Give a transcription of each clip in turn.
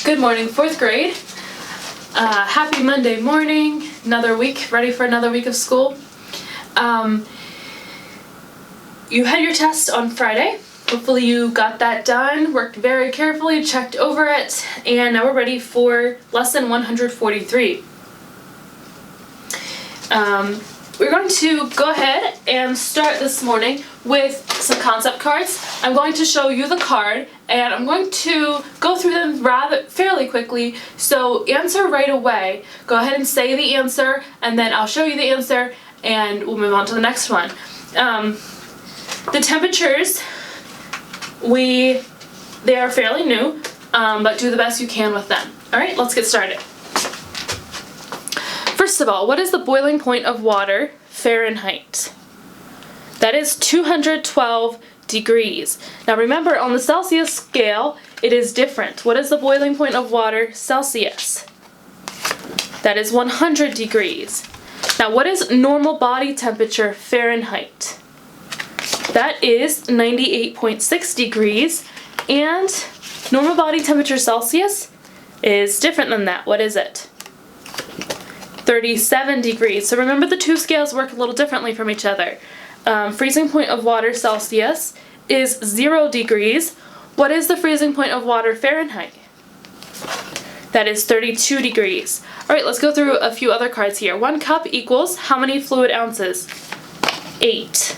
Good morning, 4th grade. Happy Monday morning, another week, ready for another week of school. You had your test on Friday. Hopefully you got that done, worked very carefully, checked over it, and now we're ready for lesson 143. We're going to go ahead and start this morning with some concept cards. I'm going to show you the card and I'm going to go through them fairly quickly, so answer right away. Go ahead and say the answer and then I'll show you the answer and we'll move on to the next one. The temperatures, they are fairly new, but do the best you can with them. Alright, let's get started. First of all, what is the boiling point of water Fahrenheit? That is 212 degrees. Now remember, on the Celsius scale, it is different. What is the boiling point of water Celsius? That is 100 degrees. Now what is normal body temperature Fahrenheit? That is 98.6 degrees, and normal body temperature Celsius is different than that. What is it? 37 degrees. So remember, the two scales work a little differently from each other. Freezing point of water Celsius is 0 degrees. What is the freezing point of water Fahrenheit? That is 32 degrees. Alright, let's go through a few other cards here. 1 cup equals how many fluid ounces? 8.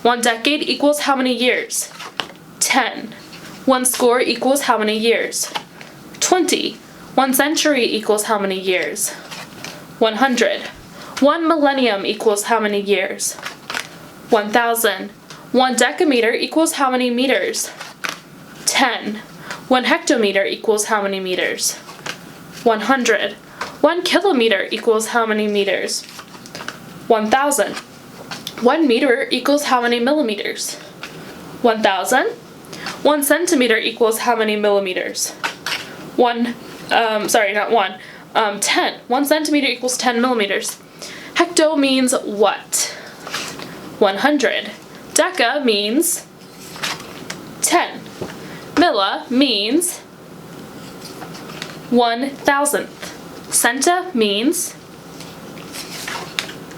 1 decade equals how many years? 10. 1 score equals how many years? 20. 1 century equals how many years? 100. 1 millennium equals how many years? 1,000. 1 decameter equals how many meters? 10. 1 hectometer equals how many meters? 100. 1 kilometer equals how many meters? 1,000. 1 meter equals how many millimeters? 1,000. 1 centimeter equals how many millimeters? 10. 1 centimeter equals 10 millimeters. Hecto means what? 100. Deca means 10. Milla means 1,000th. Centa means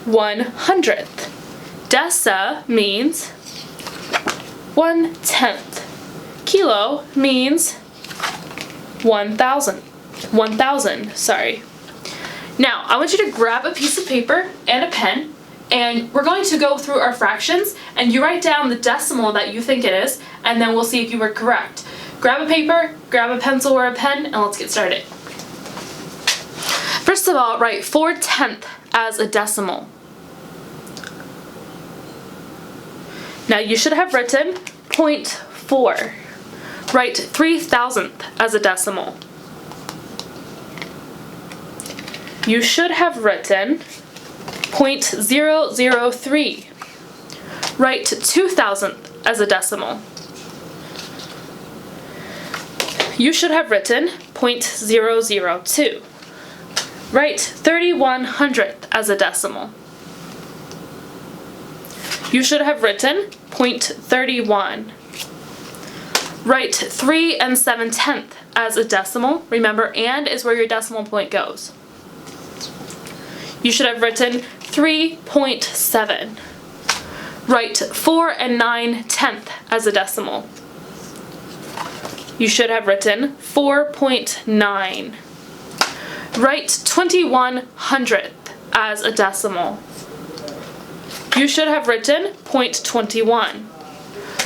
100th. Deci means 1/10. Kilo means 1,000. Now, I want you to grab a piece of paper and a pen, and we're going to go through our fractions, and you write down the decimal that you think it is, and then we'll see if you were correct. Grab a paper, grab a pencil or a pen, and let's get started. First of all, write 4/10 as a decimal. Now, you should have written 0.4. Write 3,000th as a decimal. You should have written 0.003. Write 2,000th as a decimal. You should have written 0.002. Write 3,100th as a decimal. You should have written 0.31. Write 3 7/10 as a decimal. Remember, and is where your decimal point goes. You should have written 3.7. Write 4 9/10 as a decimal. You should have written 4.9. Write 2,100th as a decimal. You should have written 0.21.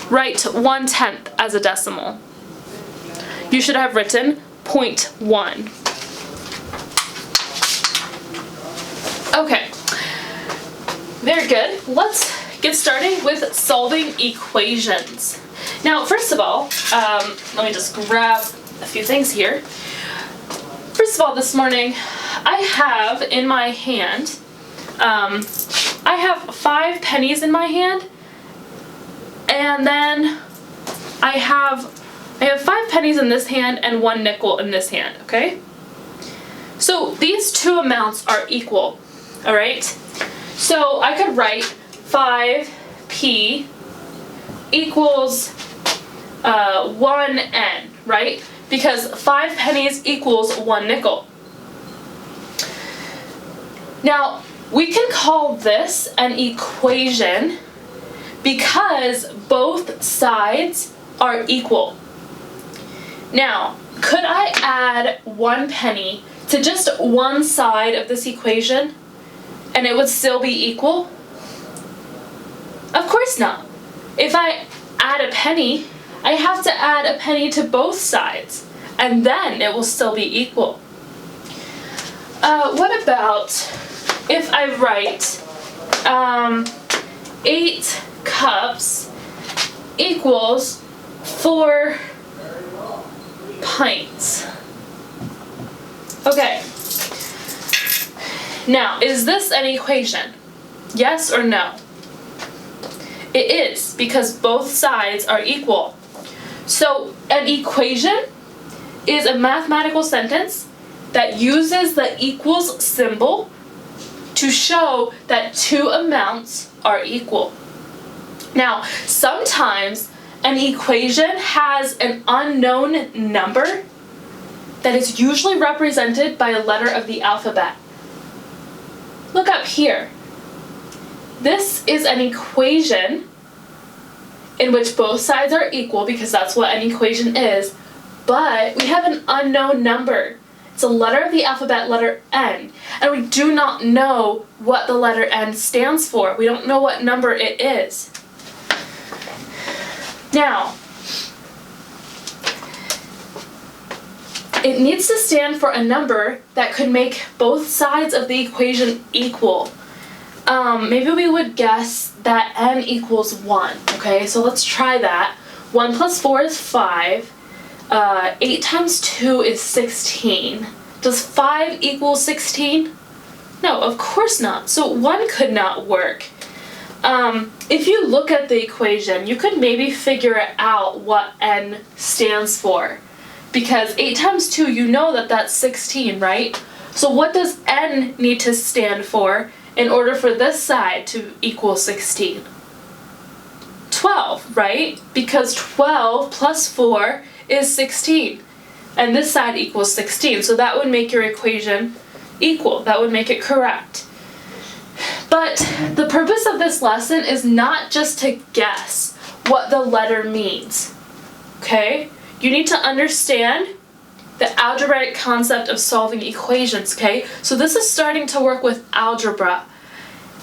Write 1/10 as a decimal. You should have written 0.1. Okay, very good. Let's get started with solving equations. Now, first of all, let me just grab a few things here. First of all, this morning, I have in my hand, I have 5 pennies in my hand, and then I have 5 pennies in this hand and 1 nickel in this hand, okay? So these two amounts are equal, all right? So I could write 5p equals 1n, right? Because 5 pennies equals 1 nickel. Now, we can call this an equation because both sides are equal. Now, could I add 1 penny to just one side of this equation and it would still be equal? Of course not. If I add a penny, I have to add a penny to both sides, and then it will still be equal. What about if I write 8 cups equals 4 pints? Okay. Now, is this an equation? Yes or no? It is, because both sides are equal. So, an equation is a mathematical sentence that uses the equals symbol to show that two amounts are equal. Now, sometimes an equation has an unknown number that is usually represented by a letter of the alphabet. Look up here. This is an equation in which both sides are equal, because that's what an equation is, but we have an unknown number. It's a letter of the alphabet, letter N, and we do not know what the letter N stands for. We don't know what number it is. Now, it needs to stand for a number that could make both sides of the equation equal. Maybe we would guess that n equals 1, okay? So let's try that. 1 plus 4 is 5. 8 times 2 is 16. Does 5 equal 16? No, of course not. So 1 could not work. If you look at the equation, you could maybe figure out what n stands for. Because 8 times 2, you know that that's 16, right? So what does n need to stand for in order for this side to equal 16? 12, right? Because 12 plus 4 is 16. And this side equals 16. So that would make your equation equal. That would make it correct. But the purpose of this lesson is not just to guess what the letter means. Okay? You need to understand the algebraic concept of solving equations, okay? So this is starting to work with algebra.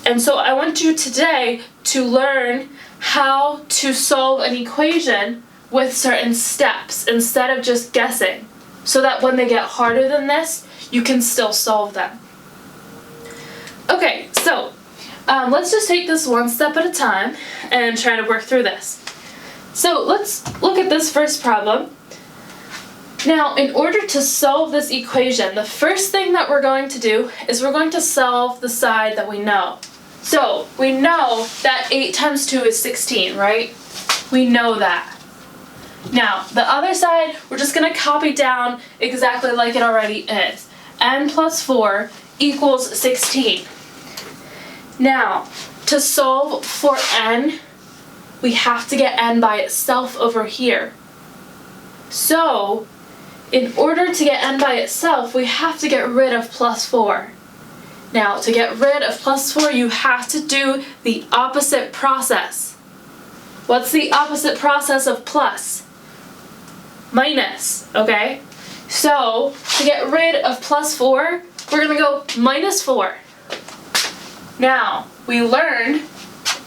And so I want you today to learn how to solve an equation with certain steps instead of just guessing, so that when they get harder than this, you can still solve them. Okay, so let's just take this one step at a time and try to work through this. So let's look at this first problem. Now, in order to solve this equation, the first thing that we're going to do is we're going to solve the side that we know. So, we know that 8 times 2 is 16, right? We know that. Now, the other side, we're just going to copy down exactly like it already is. N plus 4 equals 16. Now, to solve for n, we have to get n by itself over here. So, in order to get n by itself, we have to get rid of plus 4. Now, to get rid of plus 4, you have to do the opposite process. What's the opposite process of plus? Minus, okay? So, to get rid of plus 4, we're going to go minus 4. Now, we learned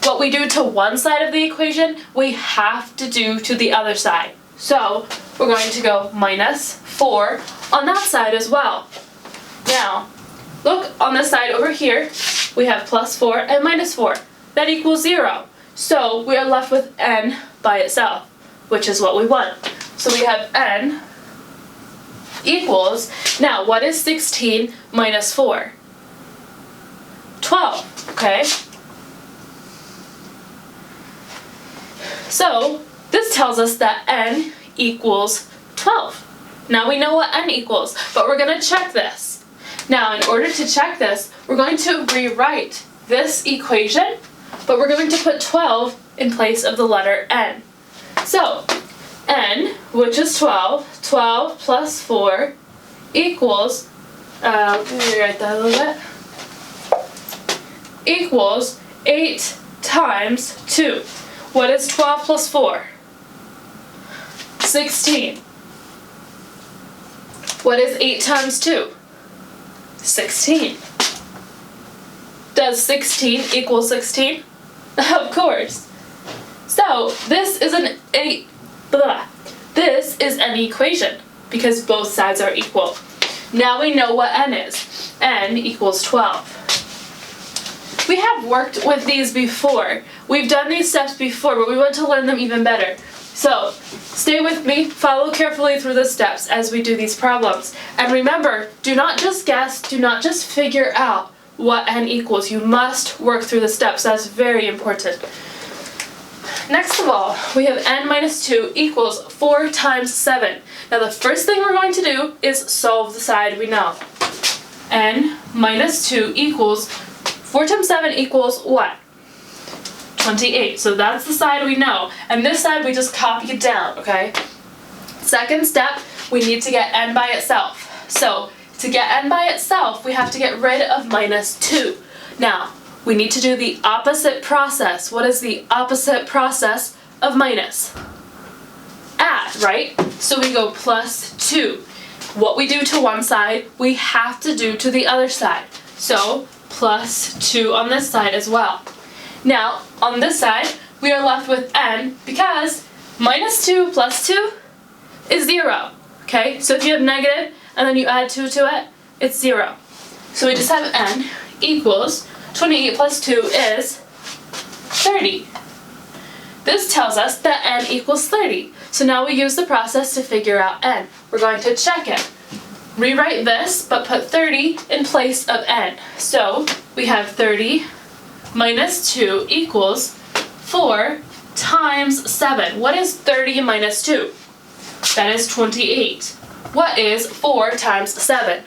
what we do to one side of the equation, we have to do to the other side. So, we're going to go minus 4 on that side as well. Now, look on this side over here, we have plus 4 and minus 4. That equals 0. So, we are left with n by itself, which is what we want. So, we have n equals, now what is 16 minus 4? 12, okay? So, this tells us that n equals 12. Now we know what n equals, but we're going to check this. Now, in order to check this, we're going to rewrite this equation, but we're going to put 12 in place of the letter n. So, n, which is 12. 12 plus 4 equals, let me write that a little bit, equals 8 times 2. What is 12 plus 4? 16. What is 8 times 2? 16. Does 16 equal 16? Of course. So this is an equation because both sides are equal. Now we know what n is. N equals 12. We have worked with these before. We've done these steps before, but we want to learn them even better. So stay with me, follow carefully through the steps as we do these problems. And remember, do not just guess, do not just figure out what n equals. You must work through the steps. That's very important. Next of all, we have n minus 2 equals 4 times 7. Now the first thing we're going to do is solve the side we know. N minus 2 equals, 4 times 7 equals what? 28. So that's the side we know. And this side we just copy it down, okay? Second step, we need to get n by itself. So to get n by itself, we have to get rid of minus 2. Now, we need to do the opposite process. What is the opposite process of minus? Add, right? So we go plus 2. What we do to one side, we have to do to the other side. So plus 2 on this side as well. Now, on this side, we are left with n because minus 2 plus 2 is 0. Okay? So if you have negative and then you add 2 to it, it's 0. So we just have n equals 28 plus 2 is 30. This tells us that n equals 30. So now we use the process to figure out n. We're going to check it. Rewrite this, but put 30 in place of n. So we have 30 minus 2 equals 4 times 7. What is 30 minus 2? That is 28. What is 4 times 7?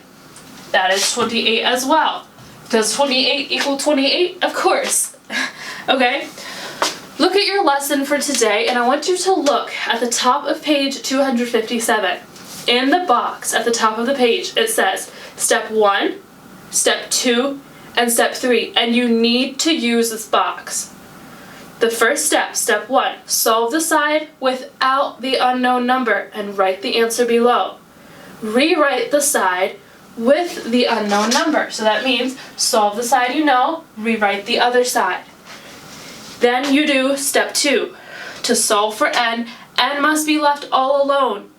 That is 28 as well. Does 28 equal 28? Of course. Okay? Look at your lesson for today, and I want you to look at the top of page 257. In the box at the top of the page, it says step 1, step 2, and step 3, and you need to use this box. The first step, step 1, solve the side without the unknown number and write the answer below. Rewrite the side with the unknown number. So that means solve the side you know, rewrite the other side. Then you do step 2. To solve for n, n must be left all alone.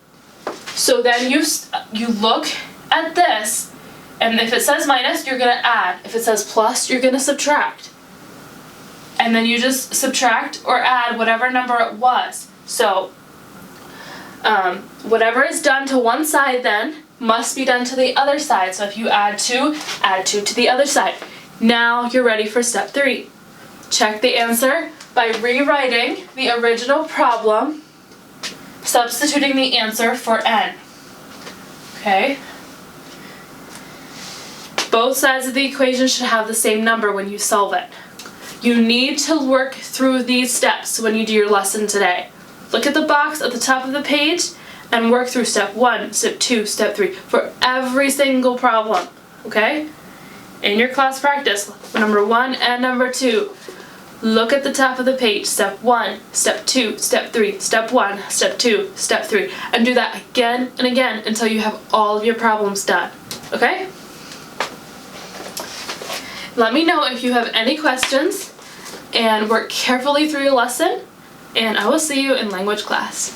So then you look at this, and if it says minus, you're going to add. If it says plus, you're going to subtract. And then you just subtract or add whatever number it was. So whatever is done to one side then must be done to the other side. So if you add 2 to the other side. Now you're ready for step 3. Check the answer by rewriting the original problem, substituting the answer for n. Okay? Both sides of the equation should have the same number when you solve it. You need to work through these steps when you do your lesson today. Look at the box at the top of the page and work through step 1, step 2, step 3 for every single problem. Okay? In your class practice, number 1 and number 2. Look at the top of the page, step 1, step 2, step 3, step 1, step 2, step 3, and do that again and again until you have all of your problems done. Okay? Let me know if you have any questions, and work carefully through your lesson, and I will see you in language class.